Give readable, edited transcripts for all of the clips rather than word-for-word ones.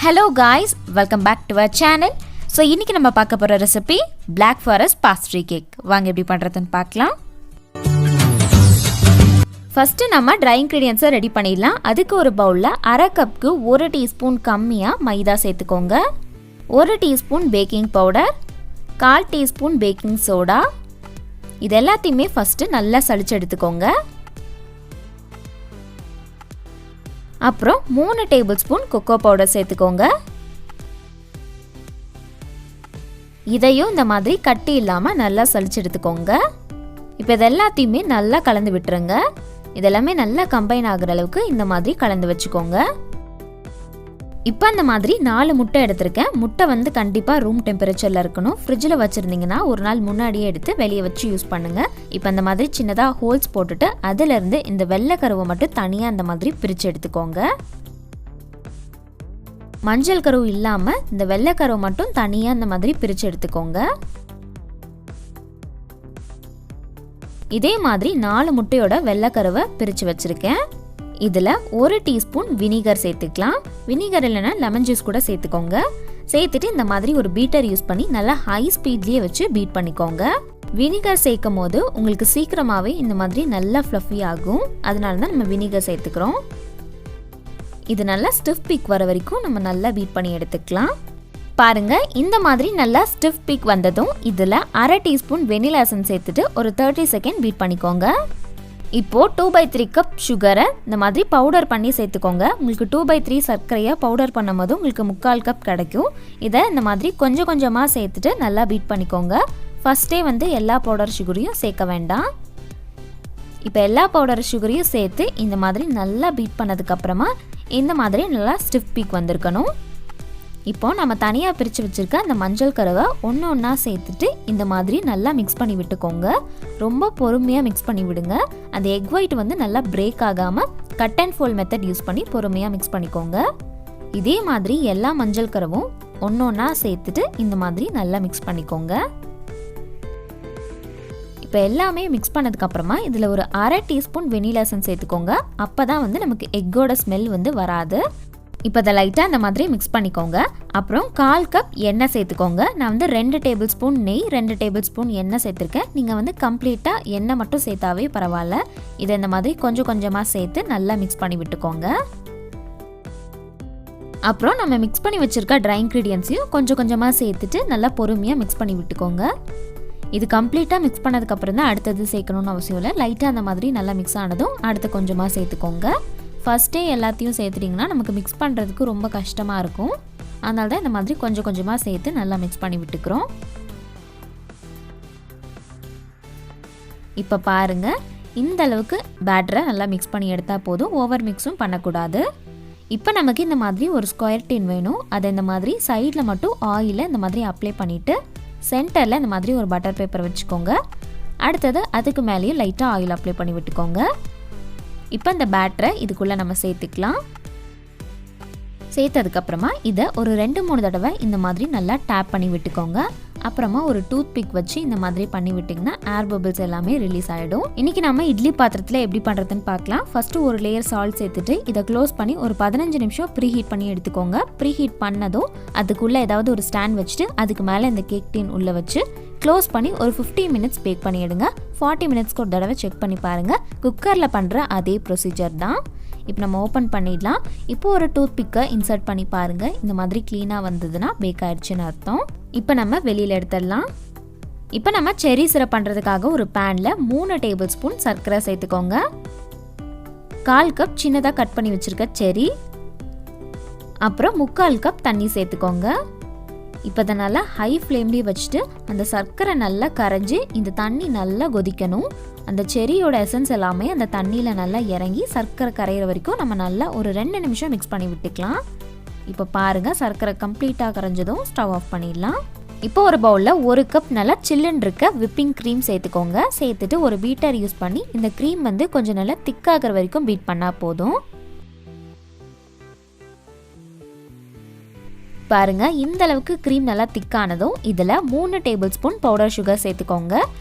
Hello guys, welcome back to our channel. So இன்னைக்கு நம்ம பார்க்க போற recipe Black Forest pastry cake. வாங்க எப்படி பண்றதுன்னு பார்க்கலாம். First நம்ம dry ingredients ரெடி பண்ணிடலாம். அதுக்கு ஒரு பவுல்ல 1/2 கப்புக்கு 1 டீஸ்பூன் கம்மியா மைதா சேர்த்துக்கோங்க. 1 teaspoon baking powder, 1/4 teaspoon baking soda. இது எல்லாத்தையுமே ஃபர்ஸ்ட் நல்லா சலிச்சு எடுத்துக்கோங்க. அப்புறம் 3 டேபிள்ஸ்பூன் coco பவுடர் சேர்த்துக்கோங்க. இதையும் இந்த மாதிரி கட்டி இல்லாம நல்லா சலிச்சு எடுத்துக்கோங்க. இப்போ இது எல்லாத்தையுமே நல்லா கலந்து விட்டுருங்க. இதெல்லாமே நல்லா கம்பைன் ஆகுற அளவுக்கு இந்த மாதிரி கலந்து வச்சுக்கோங்க. இப்போ அந்த மாதிரி 4 முட்டை எடுத்திருக்கேன். முட்டை வந்து கண்டிப்பா ரூம் டெம்பரேச்சர்ல இருக்கணும். ஃப்ரிட்ஜ்ல வச்சிருந்தீங்கன்னா ஒரு நாள் முன்னாடியே எடுத்து வெளியே வச்சு யூஸ் பண்ணுங்க. இப்போ அந்த மாதிரி சின்னதா ஹோல்ஸ் போட்டுட்டு அதில இருந்து இந்த வெள்ளை கருவை மட்டும் தனியா அந்த மாதிரி பிரிச்சு எடுத்துக்கோங்க. மஞ்சள் கரு இல்லாம இந்த வெள்ளை கருவை மட்டும் தனியா அந்த மாதிரி பிரிச்சு எடுத்துக்கோங்க. இதே மாதிரி 4 முட்டையோட வெள்ளை கருவை பிரிச்சு வச்சிருக்கேன். இதில் 1 டீஸ்பூன் வினிகர் சேர்த்துக்கலாம். வினிகர் இல்லைன்னா லெமன் ஜூஸ் கூட சேர்த்துக்கோங்க. சேர்த்துட்டு இந்த மாதிரி ஒரு பீட்டர் யூஸ் பண்ணி நல்லா ஹை ஸ்பீட்லேயே வச்சு பீட் பண்ணிக்கோங்க. வினிகர் சேர்க்கும் போது உங்களுக்கு சீக்கிரமாகவே இந்த மாதிரி நல்லா ஃப்ளஃபி ஆகும். அதனால தான் நம்ம வினிகர் சேர்த்துக்கிறோம். இது நல்லா ஸ்டிஃப் பீக் வர வரைக்கும் நம்ம நல்லா பீட் பண்ணி எடுத்துக்கலாம். பாருங்க, இந்த மாதிரி நல்லா ஸ்டிஃப் பீக் வந்ததும் இதில் 1/2 டீஸ்பூன் வெனிலா எசன்ஸ் சேர்த்துட்டு ஒரு 30 செகண்ட் பீட் பண்ணிக்கோங்க. இப்போ 2/3 கப் சுகரை இந்த மாதிரி பவுடர் பண்ணி சேர்த்துக்கோங்க. உங்களுக்கு 2/3 சர்க்கரையை பவுடர் பண்ணும் போது உங்களுக்கு 3/4 கப் கிடைக்கும். இதை இந்த மாதிரி கொஞ்சம் கொஞ்சமாக சேர்த்துட்டு நல்லா பீட் பண்ணிக்கோங்க. ஃபர்ஸ்டே வந்து எல்லா பவுடர் சுகரையும் சேர்க்க வேண்டாம். இப்போ எல்லா பவுடர் சுகரையும் சேர்த்து இந்த மாதிரி நல்லா பீட் பண்ணதுக்கப்புறமா இந்த மாதிரி நல்லா ஸ்டிஃப் பீக் வந்திருக்கணும். இப்போ நம்ம தனியாக பிரித்து வச்சுருக்க அந்த மஞ்சள் கருவை ஒன்று ஒன்றா சேர்த்துட்டு இந்த மாதிரி நல்லா மிக்ஸ் பண்ணி விட்டுக்கோங்க. ரொம்ப பொறுமையாக மிக்ஸ் பண்ணி விடுங்க. அந்த எக் ஒயிட் வந்து நல்லா பிரேக் ஆகாமல் cut and fold method use பண்ணி பொறுமையாக மிக்ஸ் பண்ணிக்கோங்க. இதே மாதிரி எல்லா மஞ்சள் கருவும் ஒன்று ஒன்றா சேர்த்துட்டு இந்த மாதிரி நல்லா மிக்ஸ் பண்ணிக்கோங்க. இப்போ எல்லாமே மிக்ஸ் பண்ணதுக்கப்புறமா இதில் ஒரு 1/2 டீஸ்பூன் வெனிலா எசன்ஸ் சேர்த்துக்கோங்க. அப்போ தான் வந்து நமக்கு எக்கோட ஸ்மெல் வந்து வராது. இப்போ அதை லைட்டாக இந்த மாதிரி மிக்ஸ் பண்ணிக்கோங்க. அப்புறம் 1/4 கப் எண்ணெய் சேர்த்துக்கோங்க. நான் வந்து 2 டேபிள் ஸ்பூன் நெய், 2 டேபிள் ஸ்பூன் எண்ணெய் சேர்த்துருக்கேன். நீங்கள் வந்து கம்ப்ளீட்டாக எண்ணெய் மட்டும் சேர்த்தாவே பரவாயில்ல. இதை இந்த மாதிரி கொஞ்சம் கொஞ்சமாக சேர்த்து நல்லா மிக்ஸ் பண்ணி விட்டுக்கோங்க. அப்புறம் நம்ம மிக்ஸ் பண்ணி வச்சுருக்க ட்ரை இன்க்ரீடியன்ஸையும் கொஞ்சம் கொஞ்சமாக சேர்த்துட்டு நல்லா பொறுமையாக மிக்ஸ் பண்ணி விட்டுக்கோங்க. இது கம்ப்ளீட்டாக மிக்ஸ் பண்ணதுக்கப்புறம் தான் அடுத்தது சேர்க்கணும்னு அவசியம் இல்லை. லைட்டாக அந்த மாதிரி நல்லா மிக்ஸ் ஆனதும் அடுத்து கொஞ்சமாக சேர்த்துக்கோங்க. ஃபஸ்ட்டே எல்லாத்தையும் சேர்த்துட்டிங்கன்னா நமக்கு மிக்ஸ் பண்ணுறதுக்கு ரொம்ப கஷ்டமாக இருக்கும். அதனால தான் இந்த மாதிரி கொஞ்சம் கொஞ்சமாக சேர்த்து நல்லா மிக்ஸ் பண்ணி விட்டுக்கிறோம். இப்போ பாருங்கள், இந்த அளவுக்கு பேட்டரை நல்லா மிக்ஸ் பண்ணி எடுத்தால் போதும். ஓவர் மிக்ஸும் பண்ணக்கூடாது. இப்போ நமக்கு இந்த மாதிரி ஒரு ஸ்கொயர் டின் வேணும். அதை இந்த மாதிரி சைடில் மட்டும் ஆயிலை இந்த மாதிரி அப்ளை பண்ணிவிட்டு சென்டரில் இந்த மாதிரி ஒரு பட்டர் பேப்பர் வச்சுக்கோங்க. அடுத்தது அதுக்கு மேலேயும் லைட்டாக ஆயில் அப்ளை பண்ணி விட்டுக்கோங்க. இப்போ இந்த பேட்டரை இதுக்குள்ளே நம்ம சேர்த்துக்கலாம். சேர்த்ததுக்கப்புறமா இதை ஒரு 2-3 தடவை இந்த மாதிரி நல்லா டேப் பண்ணி விட்டுக்கோங்க. அப்புறமா ஒரு டூத் பிக் வச்சு இந்த மாதிரி பண்ணி விட்டிங்கன்னா ஏர் பபிள்ஸ் எல்லாமே ரிலீஸ் ஆகிடும். இன்றைக்கி நம்ம இட்லி பாத்திரத்தில் எப்படி பண்ணுறதுன்னு பார்க்கலாம். ஃபஸ்ட்டு ஒரு லேயர் சால்ட் சேர்த்துட்டு இதை க்ளோஸ் பண்ணி ஒரு 15 நிமிஷம் ப்ரீ ஹீட் பண்ணி எடுத்துக்கோங்க. ப்ரீ ஹீட் பண்ணதும் அதுக்குள்ளே ஏதாவது ஒரு ஸ்டாண்ட் வச்சுட்டு அதுக்கு மேலே இந்த கேக் டின் உள்ளே வச்சு க்ளோஸ் பண்ணி ஒரு 15 மினிட்ஸ் பேக் பண்ணி எடுங்க. 40 மினிட்ஸ்க்கு ஒரு தடவை செக் பண்ணி பாருங்கள். குக்கரில் பண்ணுற அதே ப்ரொசீஜர் தான். இப்போ நம்ம ஓப்பன் பண்ணிடலாம். இப்போ ஒரு டூத் பிக்கை இன்சர்ட் பண்ணி பாருங்கள். இந்த மாதிரி க்ளீனாக வந்ததுன்னா பேக் ஆயிடுச்சுன்னு அர்த்தம். இப்போ நம்ம வெளியில் எடுத்துடலாம். இப்போ நம்ம செரி சிரப் பண்ணுறதுக்காக ஒரு பேனில் 3 டேபிள் ஸ்பூன் சர்க்கரை சேர்த்துக்கோங்க. 1/4 கப் சின்னதாக கட் பண்ணி வச்சுருக்க செரி, அப்புறம் 3/4 கப் தண்ணி சேர்த்துக்கோங்க. இப்போ அதை நல்லா ஹை ஃப்ளேம்லேயே வச்சுட்டு அந்த சர்க்கரை நல்லா கரைஞ்சி இந்த தண்ணி நல்லா கொதிக்கணும். அந்த செரியோட எசன்ஸ் எல்லாமே அந்த தண்ணியில் நல்லா இறங்கி சர்க்கரை கரையிற வரைக்கும் நம்ம நல்லா ஒரு 2 நிமிஷம் மிக்ஸ் பண்ணி விட்டுக்கலாம். இப்போ பாருங்கள், சர்க்கரை கம்ப்ளீட்டாக கரைஞ்சதும் ஸ்டவ் ஆஃப் பண்ணிடலாம். இப்போ ஒரு பவுலில் 1 கப் நல்லா சில்லுன்னு இருக்க விப்பிங் க்ரீம் சேர்த்துக்கோங்க. சேர்த்துட்டு ஒரு பீட்டர் யூஸ் பண்ணி இந்த க்ரீம் வந்து கொஞ்சம் நல்லா திக்காகிற வரைக்கும் பீட் பண்ணால் போதும். பாருங்க, இந்த அளவுக்கு க்ரீம் நல்லா திக்கானதும் இதில் 3 டேபிள் ஸ்பூன் பவுடர் சுகர் சேர்த்துக்கோங்க.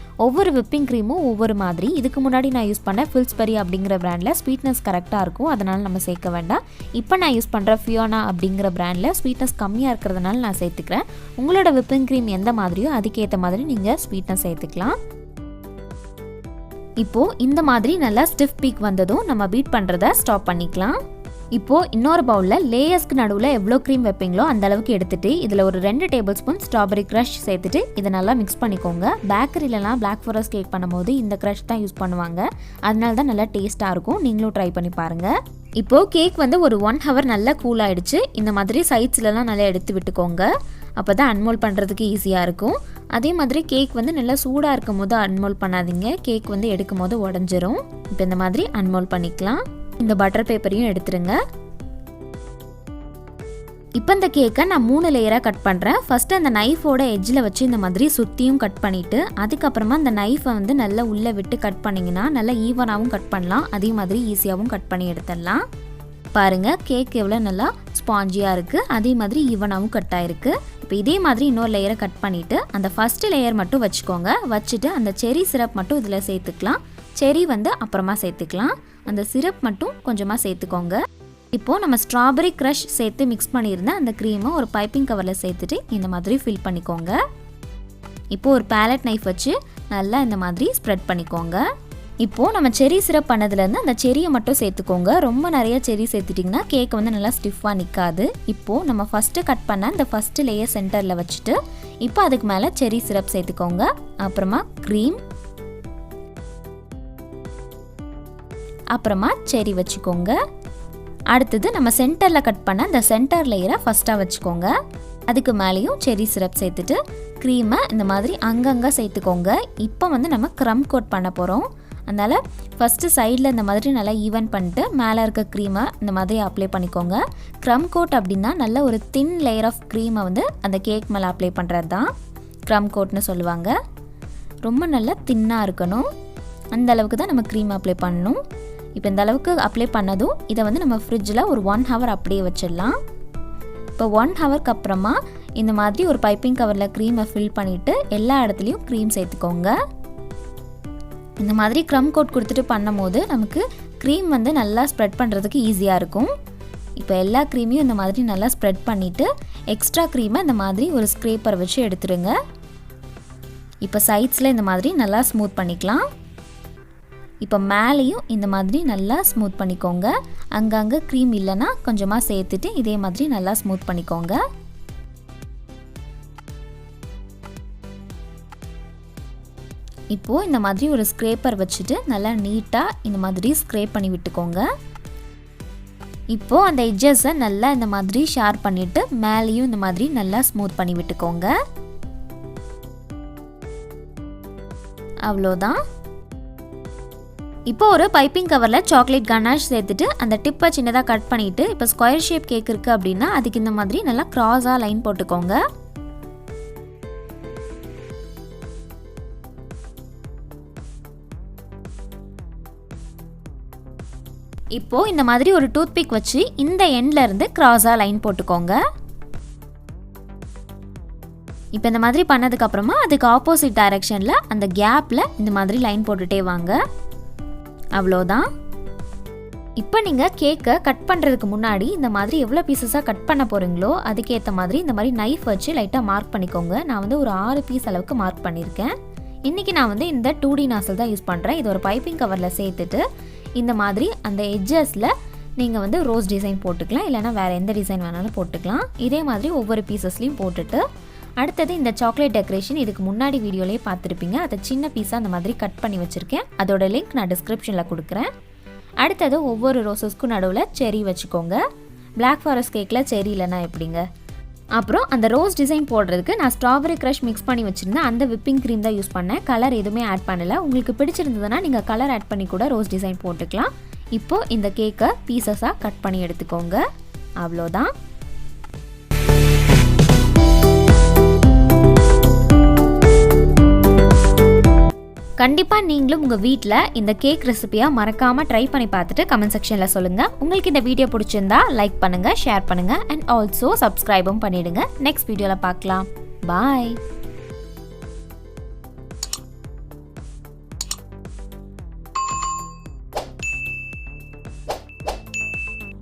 ஒவ்வொரு விப்பிங் க்ரீமும் ஒவ்வொரு மாதிரி. இதுக்கு முன்னாடி நான் யூஸ் பண்ண ஃபில்ஸ்பெரி அப்படிங்கிற பிராண்டில் ஸ்வீட்னஸ் கரெக்டாக இருக்கும், அதனால் நம்ம சேர்க்க வேண்டாம். இப்போ நான் யூஸ் பண்ணுற ஃபியோனா அப்படிங்கிற பிராண்டில் ஸ்வீட்னஸ் கம்மியாக இருக்கிறதுனால நான் சேர்த்துக்கிறேன். உங்களோட விப்பிங் க்ரீம் எந்த மாதிரியோ அதுக்கேற்ற மாதிரி நீங்கள் ஸ்வீட்னஸ் சேர்த்துக்கலாம். இப்போது இந்த மாதிரி நல்லா ஸ்டிஃப் பீக் வந்ததும் நம்ம பீட் பண்ணுறதை ஸ்டாப் பண்ணிக்கலாம். இப்போது இன்னொரு பவுலில் லேயர்ஸ்க்கு நடுவில் எவ்வளோ க்ரீம் வைப்பீங்களோ அந்த அளவுக்கு எடுத்துகிட்டு இதில் ஒரு 2 டேபிள் ஸ்பூன் ஸ்ட்ராபெரி க்ரஷ் சேர்த்துட்டு இதை நல்லா மிக்ஸ் பண்ணிக்கோங்க. பேக்கரியிலலாம் பிளாக் ஃபாரஸ்ட் கேக் பண்ணும்போது இந்த க்ரஷ் தான் யூஸ் பண்ணுவாங்க, அதனால தான் நல்லா டேஸ்ட்டாக இருக்கும். நீங்களும் ட்ரை பண்ணி பாருங்கள். இப்போது கேக் வந்து ஒரு 1 hour நல்லா கூல் ஆகிடுச்சு. இந்த மாதிரி சைட்ஸ்லலாம் நல்லா எடுத்து விட்டுக்கோங்க, அப்போ தான் அன்மோல் பண்ணுறதுக்கு ஈஸியாக இருக்கும். அதே மாதிரி கேக் வந்து நல்லா சூடாக இருக்கும் போது அன்மோல் பண்ணாதீங்க, கேக் வந்து எடுக்கும் போது உடஞ்சிரும். இப்போ இந்த மாதிரி அன்மோல் பண்ணிக்கலாம். இந்த பட்டர் பேப்பரையும் எடுத்துருங்க. இப்போ இந்த கேக்கை நான் 3 லேயராக கட் பண்ணுறேன். ஃபஸ்ட்டு அந்த நைஃபோட எட்ஜில் வச்சு இந்த மாதிரி சுற்றியும் கட் பண்ணிவிட்டு அதுக்கப்புறமா அந்த நைஃபை வந்து நல்லா உள்ளே விட்டு கட் பண்ணிங்கன்னா நல்லா ஈவனாகவும் கட் பண்ணலாம், அதே மாதிரி ஈஸியாகவும் கட் பண்ணி எடுத்துடலாம். பாருங்கள், கேக் எவ்வளோ நல்லா ஸ்பாஞ்சியாக இருக்குது, அதே மாதிரி ஈவனாகவும் கட் ஆகிருக்கு. இப்போ இதே மாதிரி இன்னொரு லேயரை கட் பண்ணிவிட்டு அந்த ஃபஸ்ட்டு லேயர் மட்டும் வச்சுக்கோங்க. வச்சுட்டு அந்த செரி சிரப் மட்டும் இதில் சேர்த்துக்கலாம். செரி வந்து அப்புறமா சேர்த்துக்கலாம். அந்த சிரப் மட்டும் கொஞ்சமாக சேர்த்துக்கோங்க. இப்போது நம்ம ஸ்ட்ராபெரி க்ரஷ் சேர்த்து மிக்ஸ் பண்ணியிருந்தேன் அந்த க்ரீமை ஒரு பைப்பிங் கவரில் சேர்த்துட்டு இந்த மாதிரி ஃபில் பண்ணிக்கோங்க. இப்போது ஒரு பேலட் நைஃப் வச்சு நல்லா இந்த மாதிரி ஸ்ப்ரெட் பண்ணிக்கோங்க. இப்போது நம்ம செரி சிரப் பண்ணதுலேருந்து அந்த செரியை மட்டும் சேர்த்துக்கோங்க. ரொம்ப நிறைய செரி சேர்த்துட்டிங்கன்னா கேக் வந்து நல்லா ஸ்டிஃபாக நிற்காது. இப்போது நம்ம ஃபஸ்ட்டு கட் பண்ண அந்த ஃபஸ்ட்டு லேயர் சென்டரில் வச்சுட்டு இப்போ அதுக்கு மேலே செரி சிரப் சேர்த்துக்கோங்க. அப்புறமா க்ரீம், அப்புறமா செரி வச்சுக்கோங்க. அடுத்தது நம்ம சென்டரில் கட் பண்ண அந்த சென்டர் லேயரை ஃபஸ்ட்டாக வச்சுக்கோங்க. அதுக்கு மேலேயும் செரி சிரப் சேர்த்துட்டு க்ரீமை இந்த மாதிரி அங்கங்கே சேர்த்துக்கோங்க. இப்போ வந்து நம்ம க்ரம் கோட் பண்ண போகிறோம், அதனால் ஃபஸ்ட்டு சைடில் இந்த மாதிரி நல்லா ஈவன் பண்ணிட்டு மேலே இருக்க க்ரீமை இந்த மாதிரி அப்ளை பண்ணிக்கோங்க. க்ரம் கோட் அப்படின்னா நல்ல ஒரு தின் லேயர் ஆஃப் க்ரீமை வந்து அந்த கேக் மேலே அப்ளை பண்ணுறது தான் க்ரம் கோட்னு சொல்லுவாங்க. ரொம்ப நல்லா தின்னாக இருக்கணும், அந்த அளவுக்கு தான் நம்ம க்ரீம் அப்ளை பண்ணணும். இப்போ இந்த அளவுக்கு அப்ளை பண்ணதும் இதை வந்து நம்ம ஃப்ரிட்ஜில் ஒரு 1 hour அப்படியே வச்சிடலாம். இப்போ 1 hourக்கு அப்புறமா இந்த மாதிரி ஒரு பைப்பிங் கவரில் க்ரீமை ஃபில் பண்ணிவிட்டு எல்லா இடத்துலையும் க்ரீம் சேர்த்துக்கோங்க. இந்த மாதிரி க்ரம் கோட் கொடுத்துட்டு பண்ணும் போது நமக்கு க்ரீம் வந்து நல்லா ஸ்ப்ரெட் பண்ணுறதுக்கு ஈஸியாக இருக்கும். இப்போ எல்லா க்ரீமையும் இந்த மாதிரி நல்லா ஸ்ப்ரெட் பண்ணிவிட்டு எக்ஸ்ட்ரா க்ரீமை இந்த மாதிரி ஒரு ஸ்க்ரேப்பர் வச்சு எடுத்துடுங்க. இப்போ சைட்ஸில் இந்த மாதிரி நல்லா ஸ்மூத் பண்ணிக்கலாம். இப்போ மேலேயும் இந்த மாதிரி நல்லா ஸ்மூத் பண்ணிக்கோங்க. அங்கங்கே க்ரீம் இல்லைன்னா கொஞ்சமாக சேர்த்துட்டு இதே மாதிரி நல்லா ஸ்மூத் பண்ணிக்கோங்க. இப்போது இந்த மாதிரி ஒரு ஸ்க்ரேப்பர் வச்சுட்டு நல்லா நீட்டாக இந்த மாதிரி ஸ்க்ரேப் பண்ணி விட்டுக்கோங்க. இப்போது அந்த எட்ஜஸை நல்லா இந்த மாதிரி ஷேர் பண்ணிவிட்டு மேலேயும் இந்த மாதிரி நல்லா ஸ்மூத் பண்ணி விட்டுக்கோங்க. அவ்வளோதான். இப்போ ஒரு பைப்பிங் கவரில் சாக்லேட் கனாஷ் சேர்த்துட்டு அந்த டிப்பை சின்னதாக கட் பண்ணிவிட்டு இப்போ ஸ்கொயர் ஷேப் கேக் இருக்குது அப்படின்னா அதுக்கு இந்த மாதிரி நல்லா க்ராஸாக லைன் போட்டுக்கோங்க. இப்போது இந்த மாதிரி ஒரு டூத் பிக் வச்சு இந்த எண்ட்ல இருந்து க்ராஸாக லைன் போட்டுக்கோங்க. இப்போ இந்த மாதிரி பண்ணதுக்கப்புறமா அதுக்கு ஆப்போசிட் டைரக்ஷனில் அந்த கேப்பில் இந்த மாதிரி லைன் போட்டுகிட்டே வாங்க. அவ்வளோதான். இப்போ நீங்கள் கேக்கை கட் பண்ணுறதுக்கு முன்னாடி இந்த மாதிரி எவ்வளோ பீசஸாக கட் பண்ண போகிறீங்களோ அதுக்கேற்ற மாதிரி இந்த மாதிரி நைஃப் வச்சு லைட்டாக மார்க் பண்ணிக்கோங்க. நான் வந்து ஒரு 6 பீஸ் அளவுக்கு மார்க் பண்ணியிருக்கேன். இன்றைக்கி நான் வந்து இந்த 2D நாசல் தான் யூஸ் பண்ணுறேன். இது ஒரு பைப்பிங் கவரில் சேர்த்துட்டு இந்த மாதிரி அந்த எட்ஜஸில் நீங்கள் வந்து ரோஸ் டிசைன் போட்டுக்கலாம், இல்லைனா வேறு எந்த டிசைன் வேணாலும் போட்டுக்கலாம். இதே மாதிரி ஒவ்வொரு பீசஸ்லையும் போட்டுட்டு அடுத்தது இந்த சாக்லேட் டெக்கரேஷன் இதுக்கு முன்னாடி வீடியோலேயே பார்த்துருப்பீங்க. அதை சின்ன பீஸாக அந்த மாதிரி கட் பண்ணி வச்சுருக்கேன். அதோட லிங்க் நான் டிஸ்கிரிப்ஷனில் கொடுக்குறேன். அடுத்தது ஒவ்வொரு ரோசஸ்க்கும் நடுவில் செரி வச்சுக்கோங்க. பிளாக் ஃபாரஸ்ட் கேக்கில் செரி இல்லைனா எப்படிங்க. அப்புறம் அந்த ரோஸ் டிசைன் போடுறதுக்கு நான் ஸ்ட்ராபெரி க்ரஷ் மிக்ஸ் பண்ணி வச்சுருந்தேன். அந்த விப்பிங் க்ரீம் தான் யூஸ் பண்ணேன். கலர் எதுவுமே ஆட் பண்ணலை. உங்களுக்கு பிடிச்சிருந்ததுன்னா நீங்கள் கலர் ஆட் பண்ணி கூட ரோஸ் டிசைன் போட்டுக்கலாம். இப்போது இந்த கேக்கை பீசஸாக கட் பண்ணி எடுத்துக்கோங்க. அவ்வளோதான். கண்டிப்பாக நீங்களும் உங்கள் வீட்டில் இந்த கேக் ரெசிபியாக மறக்காமல் ட்ரை பண்ணி பார்த்துட்டு கமெண்ட் செக்ஷனில் சொல்லுங்கள். உங்களுக்கு இந்த வீடியோ பிடிச்சிருந்தா லைக் பண்ணுங்கள், ஷேர் பண்ணுங்கள் அண்ட் ஆல்சோ சப்ஸ்கிரைபும் பண்ணிவிடுங்க. நெக்ஸ்ட் வீடியோவில் பார்க்கலாம். பாய்.